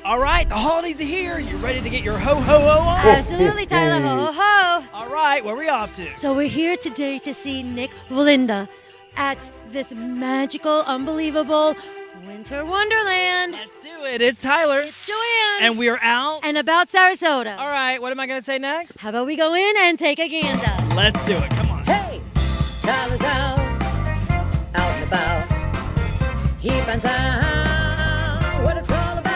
All right, the holidays are here. You ready to get your ho-ho-ho on? Absolutely, Tyler. Ho, ho, ho. All right, where are we off to? So we're here today to see Nick Wallenda at this magical, unbelievable Winter Wonderland. Let's do it. It's Tyler. It's Joanne. And we are out. And about Sarasota. All right, what am I going to say next? How about we go in and take a gander? Let's do it. Come on. Hey, Tyler's out and about. He finds out what it's all about.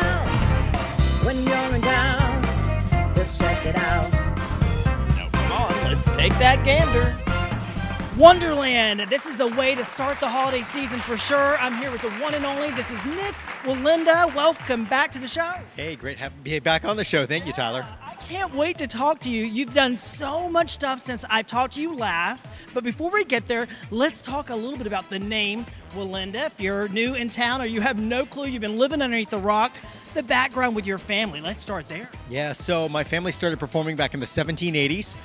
When you're in town, just check it out. Now, come on, let's take that gander. Wonderland. This is the way to start the holiday season for sure. I'm here with the one and only. This is Nick Wallenda. Welcome back to the show. Hey, great to be back on the show. Thank you, Tyler. I can't wait to talk to you. You've done so much stuff since I've talked to you last. But before we get there, let's talk a little bit about the name Wallenda. If you're new in town or you have no clue, you've been living underneath the rock, the background with your family. Let's start there. Yeah, so my family started performing back in the 1780s.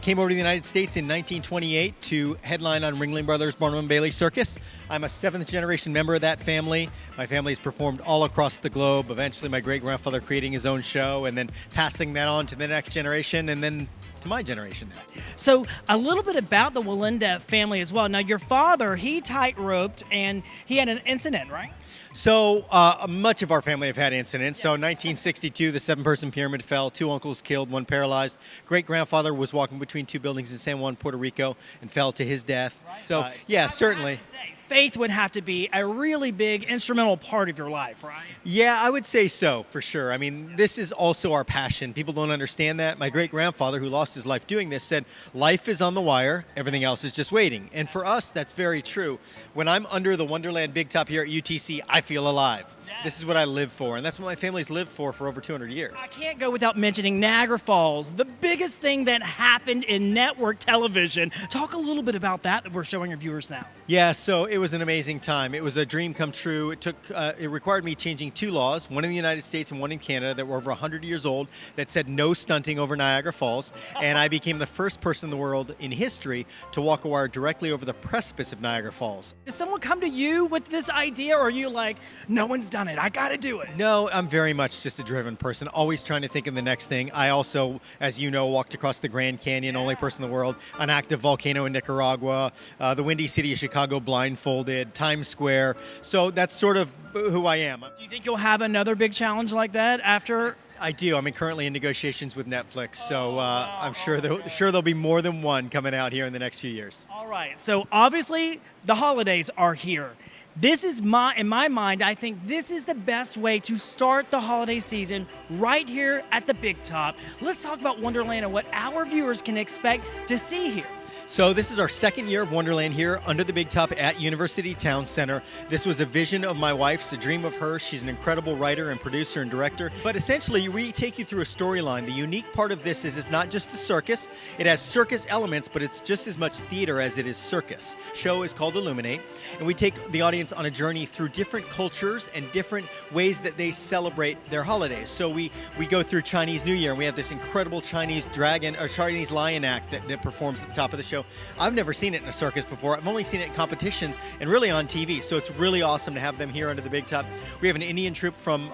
Came over to the United States in 1928 to headline on Ringling Brothers Barnum and Bailey Circus. I'm a seventh generation member of that family. My family has performed all across the globe. Eventually, my great-grandfather creating his own show and then passing that on to the next generation and then to my generation now. So a little bit about the Wallenda family as well. Now, your father, he tight-roped and he had an incident, right? So much of our family have had incidents. So 1962, the seven-person pyramid fell, 2 uncles killed, 1 paralyzed. Great-grandfather was walking between 2 buildings in San Juan, Puerto Rico, and fell to his death. So yeah, certainly. Faith would have to be a really big instrumental part of your life, right? Yeah, I would say so, for sure. I mean, this is also our passion. People don't understand that. My great-grandfather, who lost his life doing this, said, life is on the wire, everything else is just waiting. And for us, that's very true. When I'm under the Wonderland Big Top here at UTC, I feel alive. This is what I live for, and that's what my family's lived for over 200 years. I can't go without mentioning Niagara Falls, the biggest thing that happened in network television. Talk a little bit about that we're showing our viewers now. Yeah, so it was an amazing time. It was a dream come true. It required me changing 2 laws, one in the United States and one in Canada that were over 100 years old that said no stunting over Niagara Falls, and I became the first person in the world in history to walk a wire directly over the precipice of Niagara Falls. Did someone come to you with this idea, or are you like, no one's done it, I gotta do it? No, I'm very much just a driven person, always trying to think of the next thing. I also, as you know, walked across the Grand Canyon, only person in the world, an active volcano in Nicaragua, the windy city of Chicago blindfolded, Times Square. So that's sort of who I am. Do you think you'll have another big challenge like that after? I do. I'm currently in negotiations with Netflix, so I'm sure there'll be more than one coming out here in the next few years. All right. So obviously the holidays are here. This is in my mind, I think this is the best way to start the holiday season right here at the Big Top. Let's talk about Wonderland and what our viewers can expect to see here. So this is our second year of Wonderland here under the Big Top at University Town Center. This was a vision of my wife's, a dream of hers. She's an incredible writer and producer and director. But essentially, we take you through a storyline. The unique part of this is it's not just a circus. It has circus elements, but it's just as much theater as it is circus. Show is called Illuminate, and we take the audience on a journey through different cultures and different ways that they celebrate their holidays. So we go through Chinese New Year, and we have this incredible Chinese Chinese lion act that performs at the top of the show. I've never seen it in a circus before. I've only seen it in competitions and really on TV. So it's really awesome to have them here under the Big Top. We have an Indian troupe from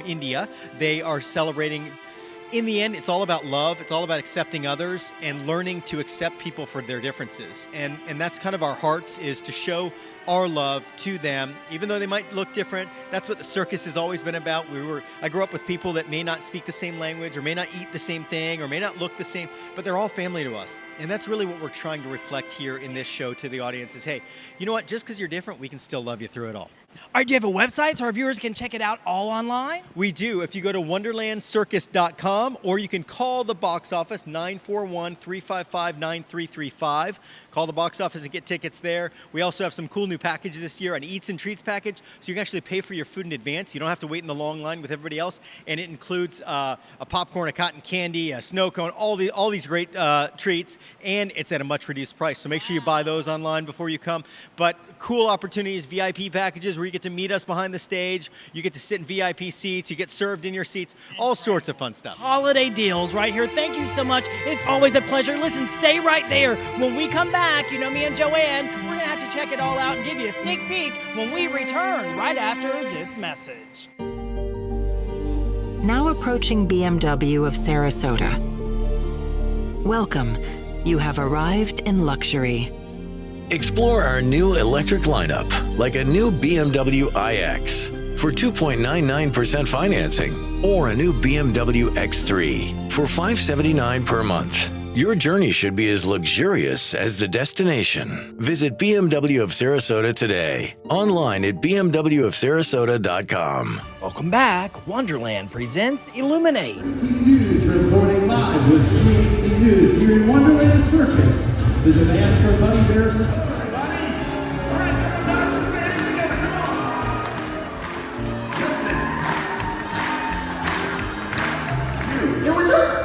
India. They are celebrating. In the end, it's all about love. It's all about accepting others and learning to accept people for their differences. And that's kind of our hearts, is to show our love to them, even though they might look different. That's what the circus has always been about. I grew up with people that may not speak the same language or may not eat the same thing or may not look the same, but they're all family to us. And that's really what we're trying to reflect here in this show to the audience is, hey, you know what? Just because you're different, we can still love you through it all. All right, do you have a website so our viewers can check it out all online? We do. If you go to wonderlandcircus.com, or you can call the box office, 941-355-9335. Call the box office and get tickets there. We also have some cool new packages this year, an Eats and Treats package, so you can actually pay for your food in advance. You don't have to wait in the long line with everybody else, and it includes a popcorn, a cotton candy, a snow cone, all these great treats, and it's at a much reduced price. So make sure you buy those online before you come. But cool opportunities, VIP packages where you get to meet us behind the stage, you get to sit in VIP seats, you get served in your seats, all sorts of fun stuff. Holiday deals right here. Thank you so much. It's always a pleasure. Listen, stay right there. When we come back, you know me and Joanne, we're going to have to check it all out and give you a sneak peek when we return right after this message. Now approaching BMW of Sarasota. Welcome. You have arrived in luxury. Explore our new electric lineup, like a new BMW iX for 2.99% financing, or a new BMW X3 for $579 per month. Your journey should be as luxurious as the destination. Visit BMW of Sarasota today, online at bmwofsarasota.com. Welcome back. Wonderland presents Illuminate. News reporting live with CHC News here in Wonderland Circus. The demand for bunny bears is everybody. All right, everybody, put your hands together. Come on. It was her.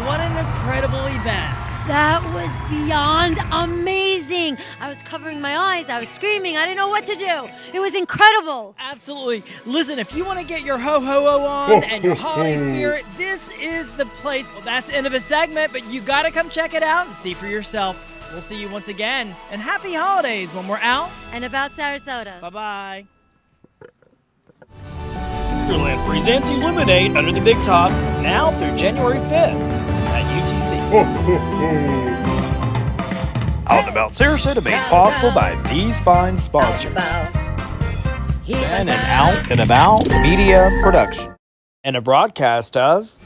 What an incredible event. That was beyond amazing. I was covering my eyes. I was screaming. I didn't know what to do. It was incredible. Absolutely. Listen, if you want to get your ho-ho-ho on and your holiday spirit, this is the place. Well, that's the end of a segment, but you got to come check it out and see for yourself. We'll see you once again. And happy holidays when we're out and about Sarasota. Bye-bye. Wonderland presents Illuminate Under the Big Top now through January 5th at UTC. Out and About Sarasota made possible by these fine sponsors. And an Out and About media production. And a broadcast of